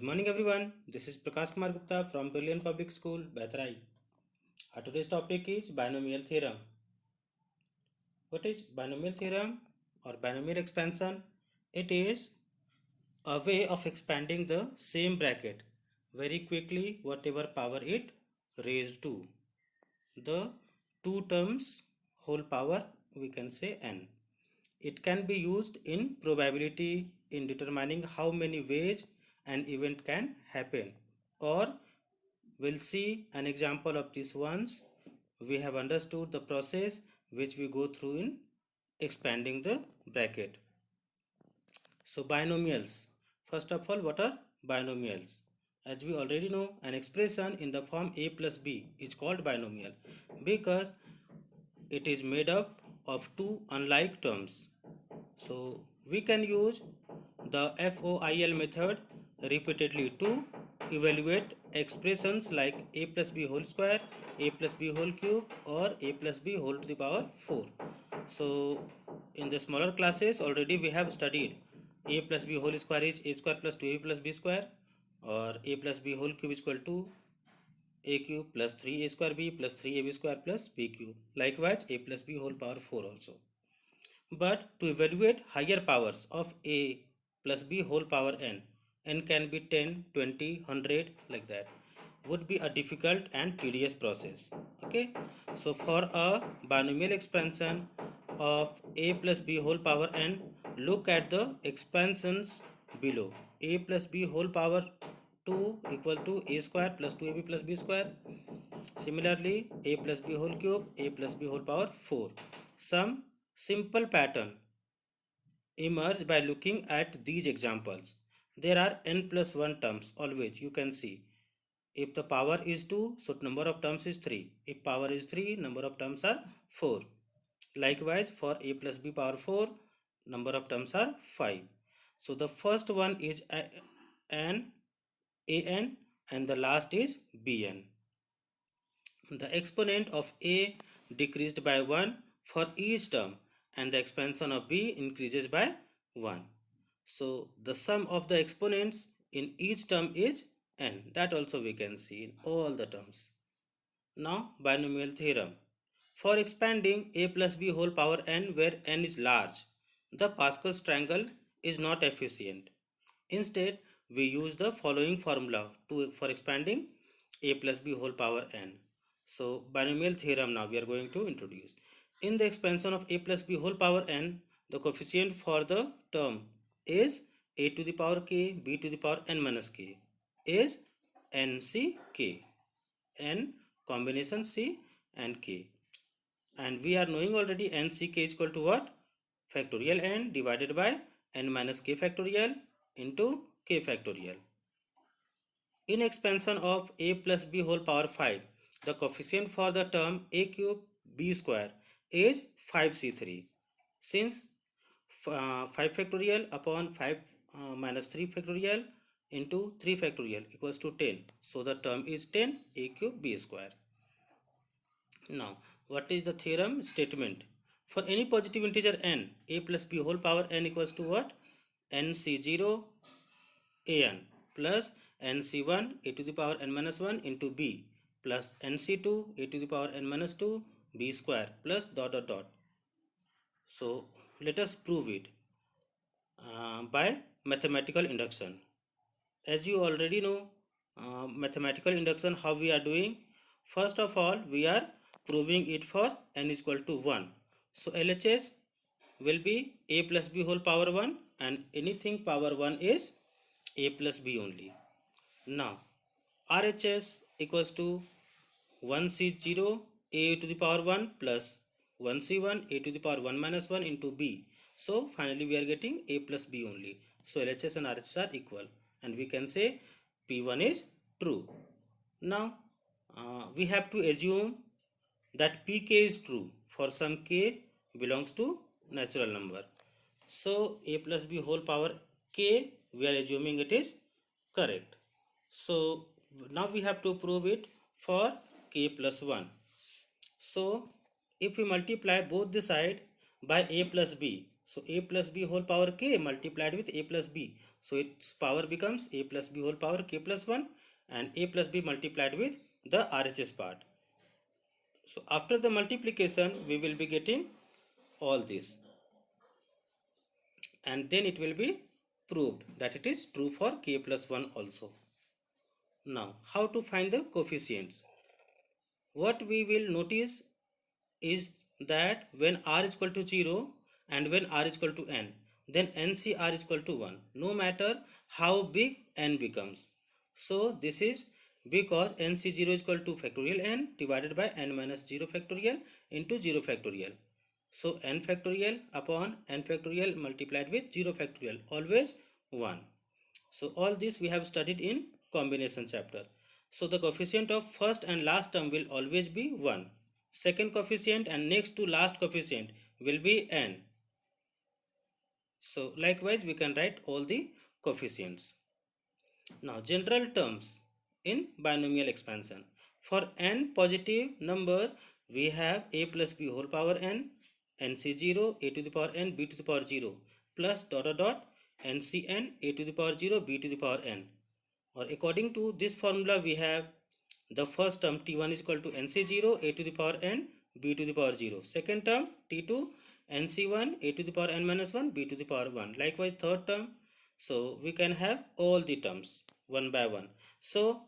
morning, everyone. This is Prakash Kumar Gupta from Brilliant Public School, Bethrai. Our today's topic is binomial theorem. What is binomial theorem or binomial expansion? It is a way of expanding the same bracket very quickly, whatever power it raised to. The two terms whole power, we can say n. It can be used in probability in determining how many ways an event can happen, or we'll see an example of this once we have understood the process which we go through in expanding the bracket. So binomials. First of all, what are binomials? As we already know, an expression in the form a plus b is called binomial because it is made up of two unlike terms. So we can use the FOIL method repeatedly to evaluate expressions like a plus b whole square, a plus b whole cube, or a plus b whole to the power 4. So in the smaller classes already we have studied a plus b whole square is a square plus 2a plus b square, or a plus b whole cube is equal to a cube plus 3a square b plus 3ab square plus b cube. Likewise a plus b whole power 4 also. But to evaluate higher powers of a plus b whole power n can be 10, 20, 100 like that, would be a difficult and tedious process. Okay, so for a binomial expansion of a plus b whole power n, look at the expansions below. A plus b whole power 2 equal to a square plus 2ab plus b square. Similarly, a plus b whole cube, a plus b whole power 4. Some simple pattern emerge by looking at these examples. There are n plus 1 terms always, you can see. If the power is 2, so number of terms is 3. If power is 3, number of terms are 4. Likewise, for a plus b power 4, number of terms are 5. So the first one is an and the last is bn. The exponent of a decreased by 1 for each term, and the expansion of b increases by 1. So the sum of the exponents in each term is n. That also we can see in all the terms. Now binomial theorem. For expanding a plus b whole power n where n is large, the Pascal's triangle is not efficient. Instead, we use the following formula for expanding a plus b whole power n. So binomial theorem now we are going to introduce. In the expansion of a plus b whole power n, the coefficient for the term is a to the power k, b to the power n minus k is nck, n combination c and k. And we are knowing already nck is equal to what? Factorial n divided by n minus k factorial into k factorial. In expansion of a plus b whole power 5, the coefficient for the term a cube b square is 5c3. Since 5 factorial upon 5 minus 3 factorial into 3 factorial equals to 10. So the term is 10 a cube b square. Now, what is the theorem statement? For any positive integer n, a plus b whole power n equals to what? nc0 an plus nc1 a to the power n minus 1 into b plus nc2 a to the power n minus 2 b square plus dot dot dot. So let us prove it by mathematical induction. As you already know, mathematical induction how we are doing. First of all, we are proving it for n is equal to 1. So LHS will be a plus b whole power 1, and anything power 1 is a plus b only. Now RHS equals to 1c0 a to the power 1 plus 1c1 a to the power 1 minus 1 into b. So finally we are getting a plus b only. So LHS and RHS are equal, and we can say P1 is true. Now we have to assume that Pk is true for some k belongs to natural number. So a plus b whole power k, we are assuming it is correct. So now we have to prove it for k plus 1. So if we multiply both the side by a plus b, so a plus b whole power k multiplied with a plus b, So its power becomes a plus b whole power k plus 1 and a plus b multiplied with the RHS part. So after the multiplication we will be getting all this, and then it will be proved that it is true for k plus 1 also. Now how to find the coefficients? What we will notice is that when r is equal to 0 and when r is equal to n, then NCR is equal to 1 no matter how big n becomes. So this is because NC0 is equal to factorial n divided by n minus 0 factorial into 0 factorial. So n factorial upon n factorial multiplied with 0 factorial, always 1. So all this we have studied in combination chapter. So the coefficient of first and last term will always be 1. Second coefficient and next to last coefficient will be n. So likewise we can write all the coefficients. Now general terms in binomial expansion. For n positive number we have a plus b whole power n, nc0 a to the power n b to the power 0 plus dot dot dot ncn a to the power 0 b to the power n. Or according to this formula we have the first term t1 is equal to nc0 a to the power n b to the power 0. Second term t2 nc1 a to the power n minus 1 b to the power 1. Likewise third term. So we can have all the terms one by one. So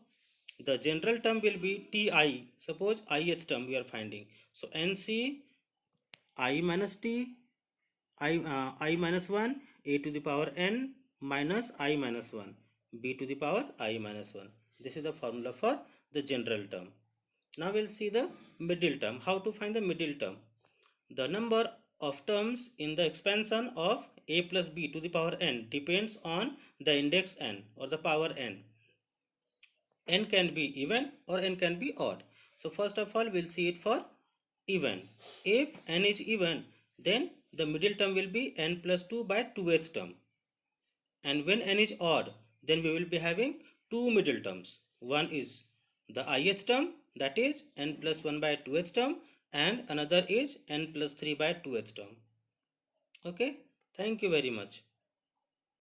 the general term will be ti. Suppose ith term we are finding. So nc I minus t I minus 1 a to the power n minus I minus 1 b to the power I minus 1. This is the formula for the general term. Now we'll see the middle term. How to find the middle term? The number of terms in the expansion of a plus b to the power n depends on the index n or the power n. N can be even or n can be odd. So first of all we'll see it for even. If n is even, then the middle term will be n plus 2 by 2th term. And when n is odd, then we will be having two middle terms. One is the ith term, that is n plus 1 by 2th term, and another is n plus 3 by 2th term. Okay, thank you very much.